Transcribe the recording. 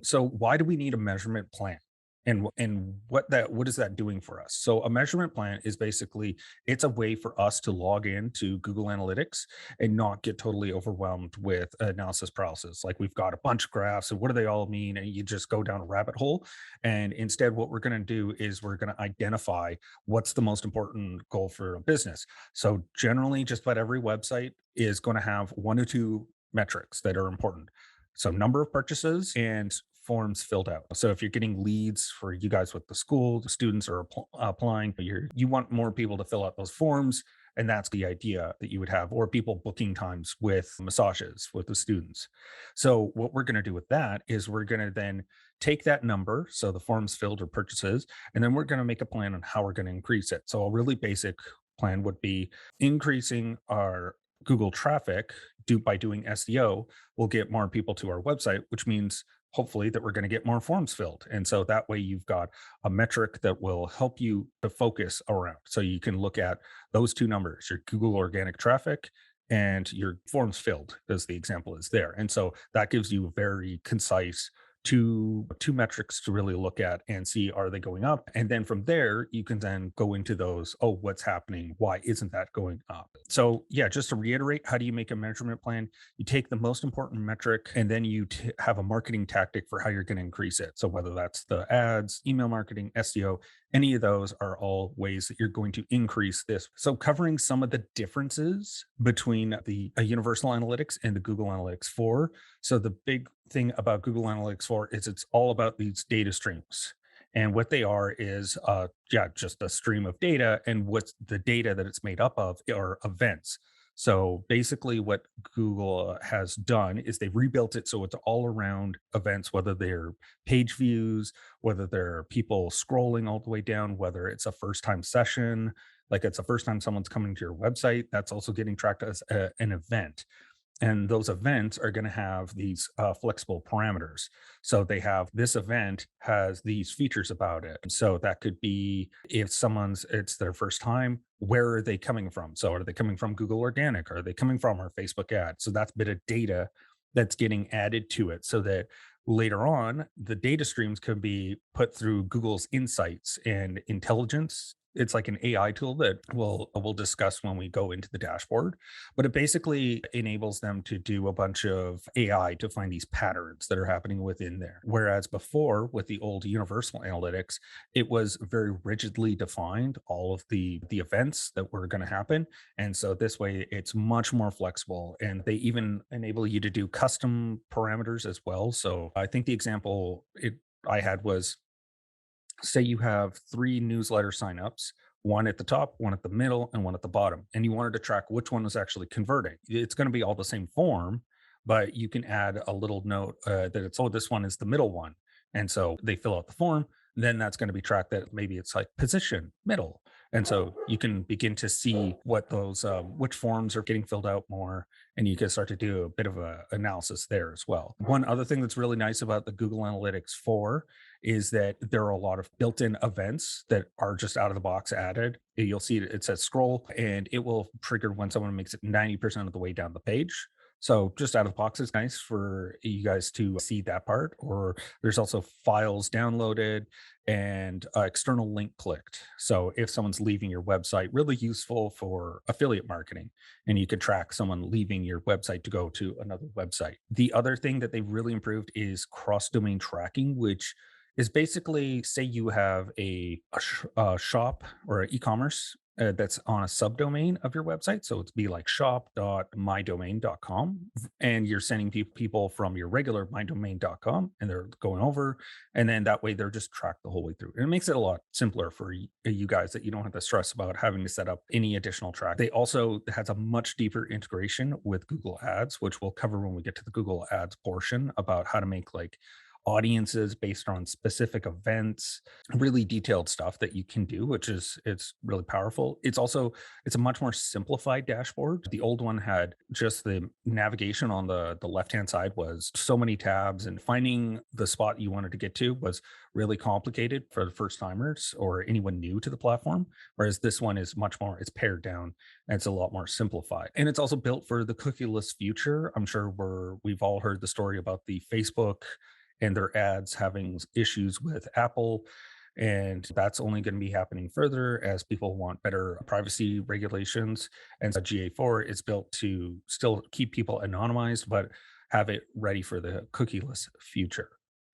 So why do we need a measurement plan? And what is that doing for us? So a measurement plan is basically it's a way for us to log in to Google Analytics and not get totally overwhelmed with analysis paralysis. Like we've got a bunch of graphs and what do they all mean? And you just go down a rabbit hole. And instead, what we're going to do is we're going to identify what's the most important goal for a business. So generally, just about every website is going to have one or two metrics that are important. So number of purchases and forms filled out. So if you're getting leads for you guys with the school, the students are applying, you want more people to fill out those forms. And that's the idea that you would have, or people booking times with massages with the students. So what we're going to do with that is we're going to then take that number, so the forms filled or purchases, and then we're going to make a plan on how we're going to increase it. So a really basic plan would be increasing our Google traffic by doing SEO will get more people to our website, which means hopefully that we're going to get more forms filled. And so that way you've got a metric that will help you to focus around. So you can look at those two numbers, your Google organic traffic and your forms filled, as the example is there. And so that gives you a very concise two metrics to really look at and see, are they going up? And then from there you can then go into those, oh, what's happening, why isn't that going up? So yeah, just to reiterate, how do you make a measurement plan? You take the most important metric and then you have a marketing tactic for how you're going to increase it. So whether that's the ads, email marketing, SEO, any of those are all ways that you're going to increase this. So covering some of the differences between the Universal Analytics and the Google Analytics 4. So the big thing about Google Analytics 4 is it's all about these data streams. And what they are is, just a stream of data. And what's the data that it's made up of are events. So basically, what Google has done is they rebuilt it so it's all around events, whether they're page views, whether they're people scrolling all the way down, whether it's a first time session, like it's the first time someone's coming to your website, that's also getting tracked as an event. And those events are going to have these flexible parameters. So they have this event has these features about it. So that could be if it's their first time, where are they coming from? So are they coming from Google Organic? Are they coming from our Facebook ad? So that's a bit of data that's getting added to it so that later on the data streams can be put through Google's insights and intelligence. It's like an AI tool that we'll discuss when we go into the dashboard, but it basically enables them to do a bunch of AI to find these patterns that are happening within there. Whereas before, with the old Universal Analytics, it was very rigidly defined, all of the events that were going to happen. And so this way it's much more flexible, and they even enable you to do custom parameters as well. So I think the example I had was, say you have three newsletter signups, one at the top, one at the middle, and one at the bottom, and you wanted to track which one was actually converting. It's going to be all the same form, but you can add a little note that it's, oh, this one is the middle one. And so they fill out the form. Then that's going to be tracked that maybe it's like position, middle. And so you can begin to see what those, which forms are getting filled out more. And you can start to do a bit of a analysis there as well. One other thing that's really nice about the Google Analytics 4 is that there are a lot of built-in events that are just out of the box added. You'll see it says scroll, and it will trigger when someone makes it 90% of the way down the page. So just out of the box is nice for you guys to see that part. Or there's also files downloaded and external link clicked. So if someone's leaving your website, really useful for affiliate marketing, and you can track someone leaving your website to go to another website. The other thing that they've really improved is cross domain tracking, which is basically, say you have a shop or an e-commerce that's on a subdomain of your website. So it's be like shop.mydomain.com. And you're sending people from your regular mydomain.com and they're going over. And then that way they're just tracked the whole way through. And it makes it a lot simpler for you guys that you don't have to stress about having to set up any additional track. They also has a much deeper integration with Google Ads, which we'll cover when we get to the Google Ads portion about how to make like audiences based on specific events, really detailed stuff that you can do, which is it's really powerful. It's a much more simplified dashboard. The old one had just the navigation on the left-hand side was so many tabs, and finding the spot you wanted to get to was really complicated for the first timers or anyone new to the platform. Whereas this one is much more, it's pared down and it's a lot more simplified. And it's also built for the cookieless future. I'm sure we've all heard the story about the Facebook and their ads having issues with Apple. And that's only going to be happening further as people want better privacy regulations. And so GA4 is built to still keep people anonymized, but have it ready for the cookieless future.